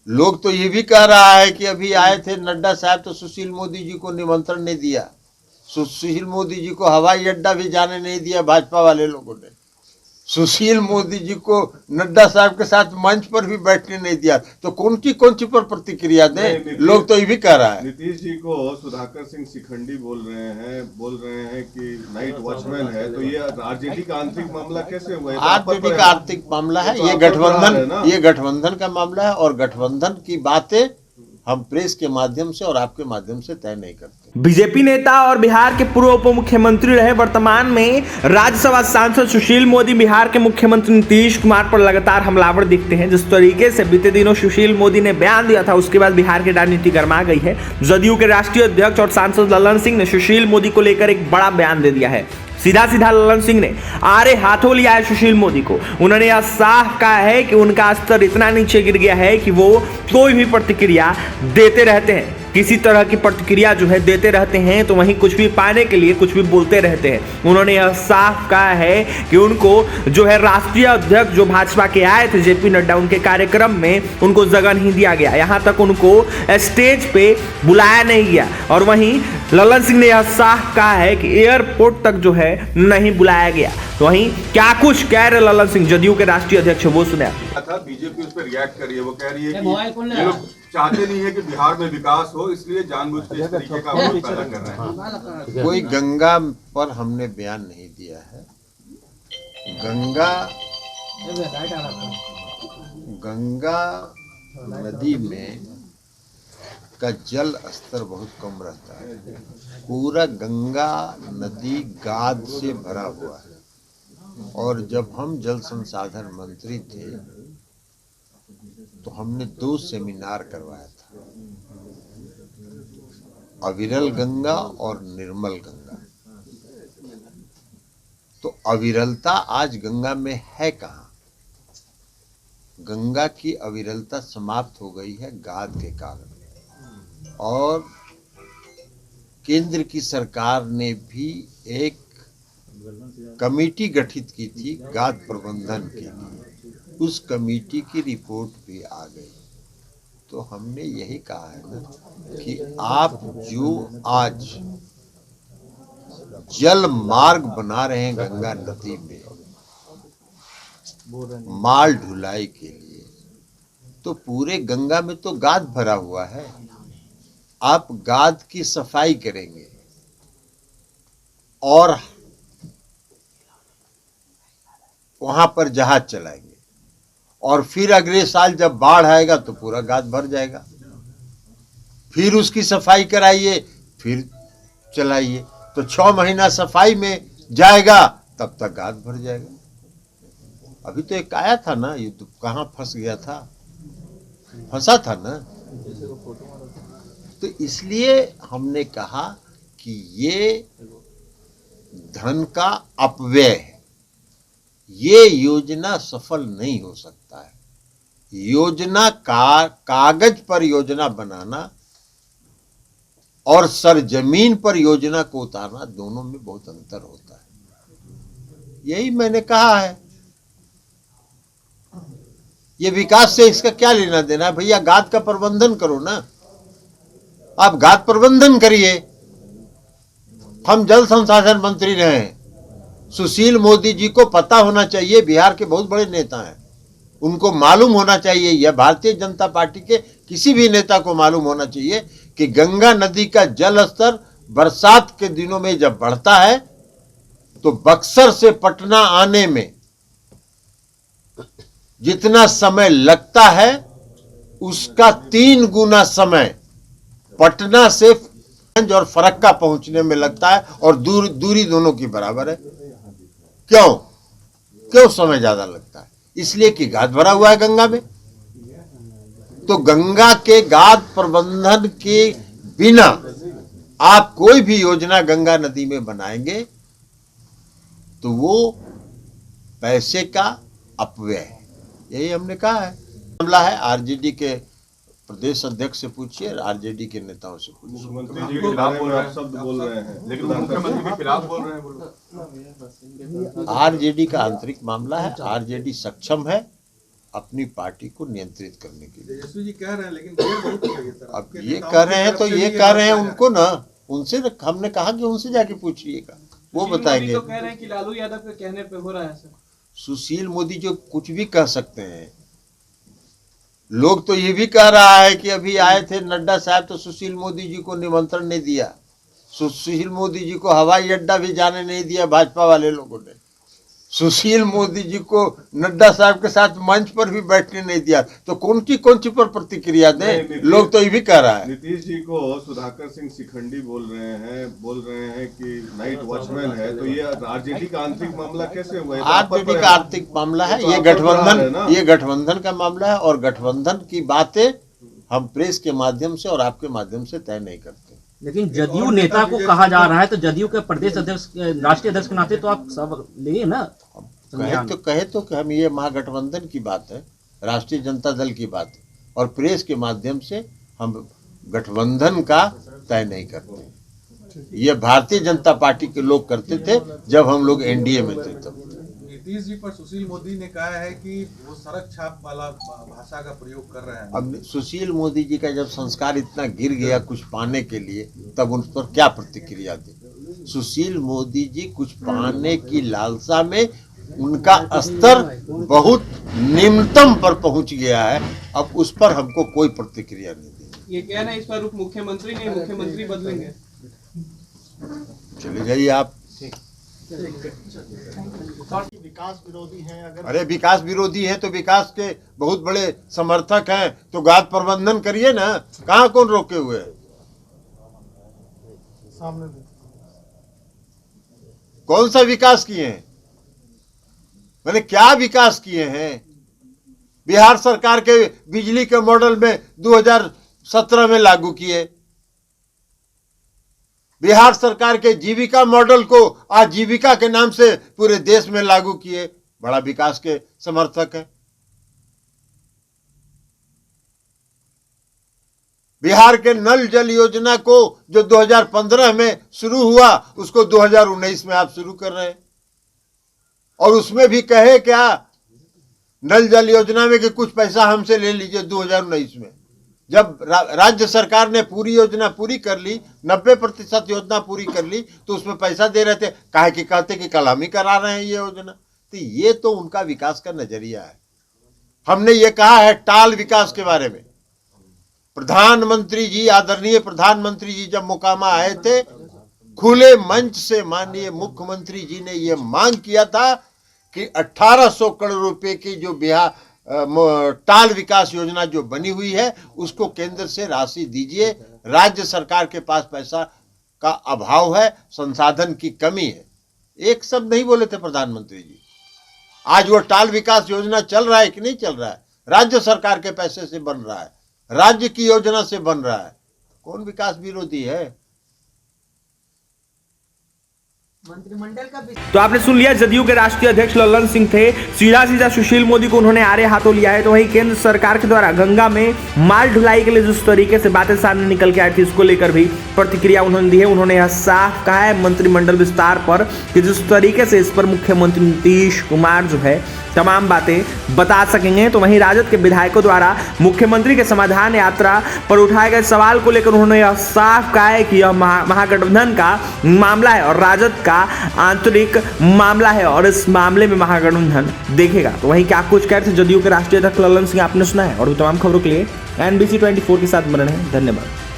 लोग तो ये भी कह रहा है कि अभी आए थे नड्डा साहब तो सुशील मोदी जी को निमंत्रण नहीं दिया, सुशील मोदी जी को हवाई अड्डा भी जाने नहीं दिया भाजपा वाले लोगों ने, सुशील मोदी जी को नड्डा साहब के साथ मंच पर भी बैठने नहीं दिया। तो कौन सी पर प्रतिक्रिया दें? लोग तो ये भी कह रहा है। नीतीश जी को सुधाकर सिंह शिखंडी बोल रहे हैं कि नाइट वॉचमैन है, तो ये आरजेडी का आंतरिक मामला कैसे हुआ? आरजेडी का आर्थिक मामला है, ये गठबंधन का मामला है, और गठबंधन की बातें हम प्रेस के माध्यम से और आपके माध्यम से तय नहीं करते। बीजेपी नेता और बिहार के पूर्व उप मुख्यमंत्री रहे वर्तमान में राज्यसभा सांसद सुशील मोदी बिहार के मुख्यमंत्री नीतीश कुमार पर लगातार हमलावर दिखते हैं। जिस तरीके से बीते दिनों सुशील मोदी ने बयान दिया था, उसके बाद बिहार की राजनीति गर्मा गई है। जदयू के राष्ट्रीय अध्यक्ष और सांसद ललन सिंह ने सुशील मोदी को लेकर एक बड़ा बयान दे दिया है। सीधा सीधा ललन सिंह ने आरे हाथों लिया है सुशील मोदी को। उन्होंने यह साफ कहा है कि उनका स्तर इतना नीचे गिर गया है कि वो कोई भी प्रतिक्रिया देते रहते हैं, किसी तरह की प्रतिक्रिया जो है देते रहते हैं, तो वहीं कुछ भी पाने के लिए कुछ भी बोलते रहते हैं। उन्होंने यह साफ कहा है कि उनको जो है राष्ट्रीय अध्यक्ष जो भाजपा के आए थे जेपी नड्डा, उनके कार्यक्रम में उनको जगह नहीं दिया गया, यहाँ तक उनको स्टेज पे बुलाया नहीं गया। और वहीं ललन सिंह ने यह साफ कहा है कि एयरपोर्ट तक जो है नहीं बुलाया गया। तो वहीं क्या कुछ कह रहे ललन सिंह, जदयू के राष्ट्रीय अध्यक्ष, वो सुने। बीजेपी उस पर रिएक्ट कर रही है, वो कह रही है कि ये लोग चाहते नहीं है कि बिहार में विकास हो, इसलिए जानबूझ के इस तरीके का विरोध पैदा कर रहे हैं। कोई गंगा पर हमने बयान नहीं दिया है। गंगा नदी में का जल स्तर बहुत कम रहता है। पूरा गंगा नदी गाद से भरा हुआ है। और जब हम जल संसाधन मंत्री थे तो हमने 2 सेमिनार करवाया था, अविरल गंगा और निर्मल गंगा। तो अविरलता आज गंगा में है कहाँ? गंगा की अविरलता समाप्त हो गई है गाद के कारण। और केंद्र की सरकार ने भी एक कमेटी गठित की थी गाद प्रबंधन के लिए, उस कमेटी की रिपोर्ट भी आ गई। तो हमने यही कहा है ना कि आप जो आज जल मार्ग बना रहे हैं गंगा नदी में माल ढुलाई के लिए, तो पूरे गंगा में तो गाद भरा हुआ है। आप गाद की सफाई करेंगे और वहां पर जहाज चलाएंगे, और फिर अगले साल जब बाढ़ आएगा तो पूरा गाद भर जाएगा। फिर उसकी सफाई कराइए, फिर चलाइए, तो 6 महीना सफाई में जाएगा, तब तक गाद भर जाएगा। अभी तो एक आया था ना, ये तो कहाँ फंस गया था, फंसा था ना। तो इसलिए हमने कहा कि ये धन का अपव्यय है, ये योजना सफल नहीं हो सकता है। योजना का कागज पर योजना बनाना और सरजमीन पर योजना को उतारना, दोनों में बहुत अंतर होता है। यही मैंने कहा है। ये विकास से इसका क्या लेना देना है? भैया गाद का प्रबंधन करो ना, आप गाद प्रबंधन करिए। हम जल संसाधन मंत्री रहे हैं, सुशील मोदी जी को पता होना चाहिए, बिहार के बहुत बड़े नेता हैं, उनको मालूम होना चाहिए, या भारतीय जनता पार्टी के किसी भी नेता को मालूम होना चाहिए कि गंगा नदी का जल स्तर बरसात के दिनों में जब बढ़ता है तो बक्सर से पटना आने में जितना समय लगता है उसका 3 गुना समय पटना से और फरक्का पहुंचने में लगता है, और दूरी दोनों की बराबर है। क्यों समय ज्यादा लगता है? इसलिए कि गाद भरा हुआ है गंगा में। तो गंगा के गाद प्रबंधन के बिना आप कोई भी योजना गंगा नदी में बनाएंगे तो वो पैसे का अपव्यय है। यही हमने कहा है। मामला है आरजेडी के प्रदेश अध्यक्ष से पूछिए, आरजेडी के नेताओं से पूछिए। मुख्यमंत्री जी के खिलाफ शब्द बोल रहे हैं, लेकिन मुख्यमंत्री के खिलाफ बोल रहे हैं। आरजेडी का आंतरिक मामला है, आरजेडी सक्षम है अपनी पार्टी को नियंत्रित करने के लिए। तेजस्वी जी कह रहे हैं, लेकिन देर बहुत हो गई सर। अब ये कह रहे हैं तो ये कह रहे हैं उनको ना, उनसे हमने कहा कि उनसे जाके पूछिएगा, वो बताएंगे। तो कह रहे हैं कि लालू यादव के कहने पे हो रहा है सर। सुशील मोदी जो कुछ भी कह सकते हैं, लोग तो ये भी कह रहा है कि अभी आए थे नड्डा साहब तो सुशील मोदी जी को निमंत्रण नहीं दिया, सुशील मोदी जी को हवाई अड्डा भी जाने नहीं दिया भाजपा वाले लोगों ने, सुशील मोदी जी को नड्डा साहब के साथ मंच पर भी बैठने नहीं दिया, तो कौन सी पर प्रतिक्रिया दें? लोग तो ये भी कह रहा है। नीतीश जी को सुधाकर सिंह शिखंडी बोल रहे हैं कि नाइट वॉचमैन है, तो ये आरजेडी का आंतरिक मामला कैसे हुआ है? आरजेडी का आर्थिक मामला है, ये गठबंधन का मामला है, और गठबंधन की बातें हम प्रेस के माध्यम से और आपके माध्यम से तय नहीं करते। लेकिन जदयू नेता को कहा जा रहा है, तो जदयू के प्रदेश अध्यक्ष, राष्ट्रीय अध्यक्ष के नाते तो आप सब लिए ना। कहे तो कि हम ये महागठबंधन की बात है, राष्ट्रीय जनता दल की बात है, और प्रेस के माध्यम से हम गठबंधन का तय नहीं करते। ये भारतीय जनता पार्टी के लोग करते थे जब हम लोग एनडीए में थे तब। नीतीश जी पर सुशील मोदी ने कहा है कि वो सड़क छाप वाला भाषा का प्रयोग कर रहे हैं। अब सुशील मोदी जी का जब संस्कार इतना गिर गया कुछ पाने के लिए, तब उन पर क्या प्रतिक्रिया दी? सुशील मोदी जी कुछ पाने की लालसा में उनका स्तर बहुत निम्नतम पर पहुंच गया है, अब उस पर हमको कोई प्रतिक्रिया नहीं दी। ये कहना इस पर उप मुख्यमंत्री नहीं, मुख्यमंत्री बदलेंगे। चले जाइए आप। विकास विरोधी है, अगर अरे विकास विरोधी है तो विकास के बहुत बड़े समर्थक हैं, तो गाद प्रबंधन करिए ना, कहाँ कौन रोके हुए है? सामने कौन सा विकास किए हैं? मैंने क्या विकास किए हैं? बिहार सरकार के बिजली के मॉडल में 2017 में लागू किए, बिहार सरकार के जीविका मॉडल को आजीविका के नाम से पूरे देश में लागू किए, बड़ा विकास के समर्थक है। बिहार के नल जल योजना को जो 2015 में शुरू हुआ, उसको 2019 में आप शुरू कर रहे हैं, और उसमें भी कहे क्या नल जल योजना में कि कुछ पैसा हमसे ले लीजिए 2019 में। जब राज्य सरकार ने पूरी योजना पूरी कर ली, 90% योजना पूरी कर ली, तो उसमें पैसा दे रहे थे, काहे कि कहते कि कल हम ही करा रहे हैं ये योजना। तो ये तो उनका विकास का नजरिया है। हमने ये कहा है टाल विकास के बारे में। प्रधानमंत्री जी, आदरणीय प्रधानमंत्री जी जब मोकामा आए थे, खुले मंच से माननीय मुख्यमंत्री जी ने ये मांग किया था कि 1800 करोड़ रुपए की जो बिहार टाल विकास योजना जो बनी हुई है, उसको केंद्र से राशि दीजिए। राज्य सरकार के पास पैसा का अभाव है, संसाधन की कमी है। एक शब्द नहीं बोले थे प्रधानमंत्री जी। आज वो टाल विकास योजना चल रहा है कि नहीं चल रहा है? राज्य सरकार के पैसे से बन रहा है, राज्य की योजना से बन रहा है। कौन विकास विरोधी है? मंत्रिमंडल का तो आपने सुन लिया, जदयू के राष्ट्रीय अध्यक्ष लल्लन सिंह थे, सीधा सुशील मोदी को उन्होंने आड़े हाथों लिया है। तो वहीं केंद्र सरकार के द्वारा गंगा में माल ढुलाई के लिए जिस तरीके से बातें सामने निकल के आई थी, इसको लेकर भी प्रतिक्रिया उन्होंने दी है। उन्होंने यह साफ कहा है मंत्रिमंडल विस्तार पर कि जिस तरीके से इस पर मुख्यमंत्री नीतीश कुमार जो है तमाम बातें बता सकेंगे। तो वहीं राजद के विधायकों द्वारा मुख्यमंत्री के समाधान यात्रा पर उठाए गए सवाल को लेकर उन्होंने यह साफ कहा है कि यह महागठबंधन का मामला है और राजद का आंतरिक मामला है, और इस मामले में महागठबंधन देखेगा। तो वहीं क्या कुछ कह रहे थे जदयू के राष्ट्रीय अध्यक्ष लल्लन सिंह, आपने सुना है। और तमाम खबरों के लिए NBC 24 के साथ बने रहें। धन्यवाद।